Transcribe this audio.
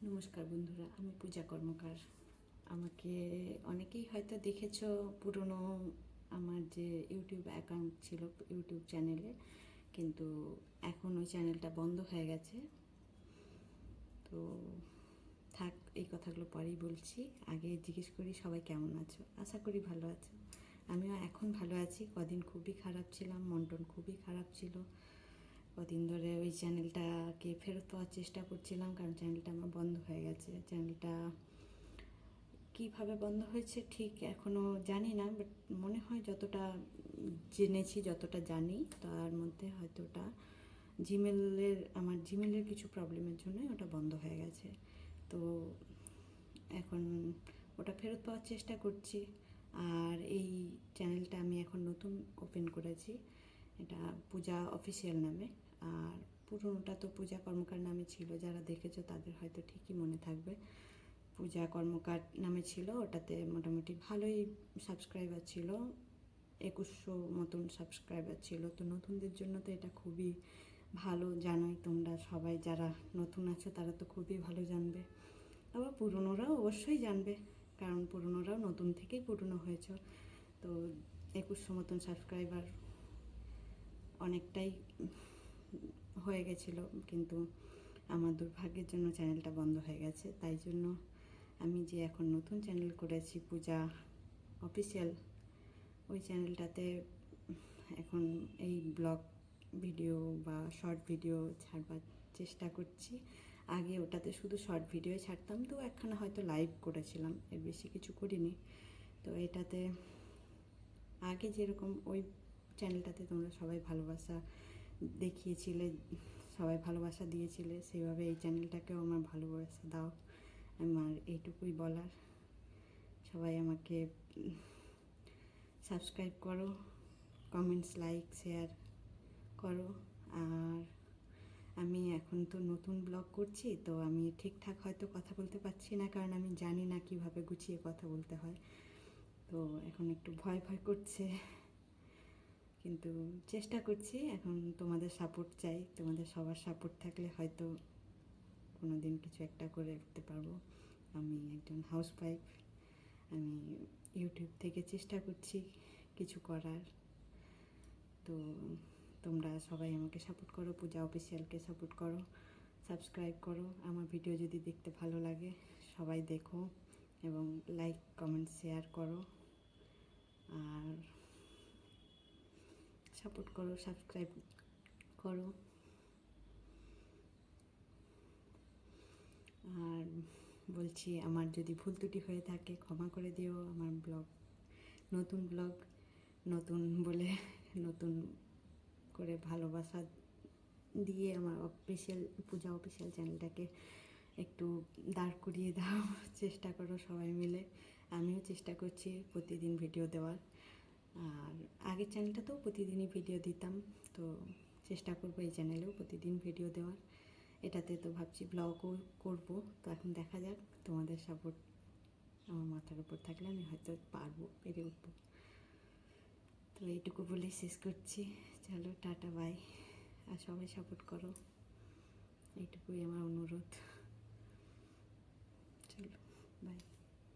নমস্কার বন্ধুরা, আমি পূজা কর্মকার। আমাকে অনেকেই হয়তো দেখেছো পুরনো আমার যে ইউটিউব অ্যাকাউন্ট ছিল, ইউটিউব চ্যানেলে, কিন্তু এখন ওই চ্যানেলটা বন্ধ হয়ে গেছে। তো থাক, এই কথাগুলো পরেই বলছি। আগে জিজ্ঞেস করি সবাই কেমন আছো। আশা করি ভালো আছো। আমিও এখন ভালো আছি। কদিন খুবই খারাপ ছিলাম, মন টন খুবই খারাপ ছিল। কদিন ধরে ওই চ্যানেলটাকে ফেরত পাওয়ার চেষ্টা করছিলাম, কারণ চ্যানেলটা আমার বন্ধ হয়ে গেছে। চ্যানেলটা কীভাবে বন্ধ হয়েছে ঠিক এখনও জানি না, বাট মনে হয় যতটা জেনেছি, যতটা জানি, তার মধ্যে হয়তো ওটা আমার জিমেলের কিছু প্রবলেমের জন্য ওটা বন্ধ হয়ে গেছে। তো এখন ওটা ফেরত পাওয়ার চেষ্টা করছি। আর এই চ্যানেলটা আমি এখন নতুন ওপেন করেছি, এটা পূজা অফিসিয়াল নামে। আর পুরোনোটা তো পূজা কর্মকার নামে ছিল, যারা দেখেছো তাদের হয়তো ঠিকই মনে থাকবে। পূজা কর্মকার নামে ছিল, ওটাতে মোটামুটি ভালোই সাবস্ক্রাইবার ছিল, 2100 মতন সাবস্ক্রাইবার ছিল। তো নতুনদের জন্য তো এটা খুবই ভালো, জানোই তোমরা সবাই যারা নতুন আছো তারা তো খুবই ভালো জানবে। আবার পুরনোরাও অবশ্যই জানবে, কারণ পুরনোরাও নতুন থেকেই পুরনো হয়েছ। তো 2100 মতন সাবস্ক্রাইবার অনেকটাই হয়ে গেছিলো, কিন্তু আমার দুর্ভাগ্যের জন্য চ্যানেলটা বন্ধ হয়ে গেছে। তাই জন্য আমি যে এখন নতুন চ্যানেল করেছি পূজা অফিসিয়াল, ওই চ্যানেলটাতে এখন এই ব্লগ ভিডিও বা শর্ট ভিডিও ছাড়বার চেষ্টা করছি। আগে ওটাতে শুধু শর্ট ভিডিও ছাড়তাম, তো একখানা হয়তো লাইভ করেছিলাম, এর বেশি কিছু করিনি। তো এটাতে আগে যেরকম ওই চ্যানেলটাতে তোমরা সবাই ভালোবাসা দেখিয়েছিলে, সবাই ভালোবাসা দিয়েছিলে, সেইভাবে এই চ্যানেলটাকেও আমার ভালোবাসা দাও। আমার এইটুকুই বলার। সবাই আমাকে সাবস্ক্রাইব করো, কমেন্টস, লাইক, শেয়ার করো। আর আমি এখন তো নতুন ব্লগ করছি, তো আমি ঠিকঠাক হয়তো কথা বলতে পারছি না, কারণ আমি জানি না কিভাবে গুছিয়ে কথা বলতে হয়। তো এখন একটু ভয় ভয় করছে, কিন্তু চেষ্টা করছি। এখন তোমাদের সাপোর্ট চাই, তোমাদের সবার সাপোর্ট থাকলে হয়তো কোনো দিন কিছু একটা করে উঠতে পারবো। আমি একজন হাউসওয়াইফ, আমি ইউটিউব থেকে চেষ্টা করছি কিছু করার। তো তোমরা সবাই আমাকে সাপোর্ট করো, পূজা অফিসিয়ালকে সাপোর্ট করো, সাবস্ক্রাইব করো। আমার ভিডিও যদি দেখতে ভালো লাগে সবাই দেখো, এবং লাইক, কমেন্ট, শেয়ার করো। আর সাপোর্ট করো, সাবস্ক্রাইব করো। আর বলছি, আমার যদি ভুল ত্রুটি হয়ে থাকে ক্ষমা করে দিও। আমার ব্লগ নতুন বলে নতুন করে ভালোবাসা দিয়ে আমার পূজা অফিসিয়াল চ্যানেলটাকে একটু দাঁড় করিয়ে দাও, চেষ্টা করো সবাই মিলে। আমিও চেষ্টা করছি প্রতিদিন ভিডিও দেওয়ার। আর আগের চ্যানেলটাতেও প্রতিদিনই ভিডিও দিতাম, তো চেষ্টা করবো এই চ্যানেলেও প্রতিদিন ভিডিও দেওয়ার। এটাতে তো ভাবছি ব্লগও করবো। তো এখন দেখা যাক, তোমাদের সাপোর্ট আমার মাথার উপর থাকলে আমি হয়তো পেরে উঠবো। তো এইটুকু বলে শেষ করছি। চলো, টাটা, বাই। আর সবাই সাপোর্ট করো, এইটুকুই আমার অনুরোধ।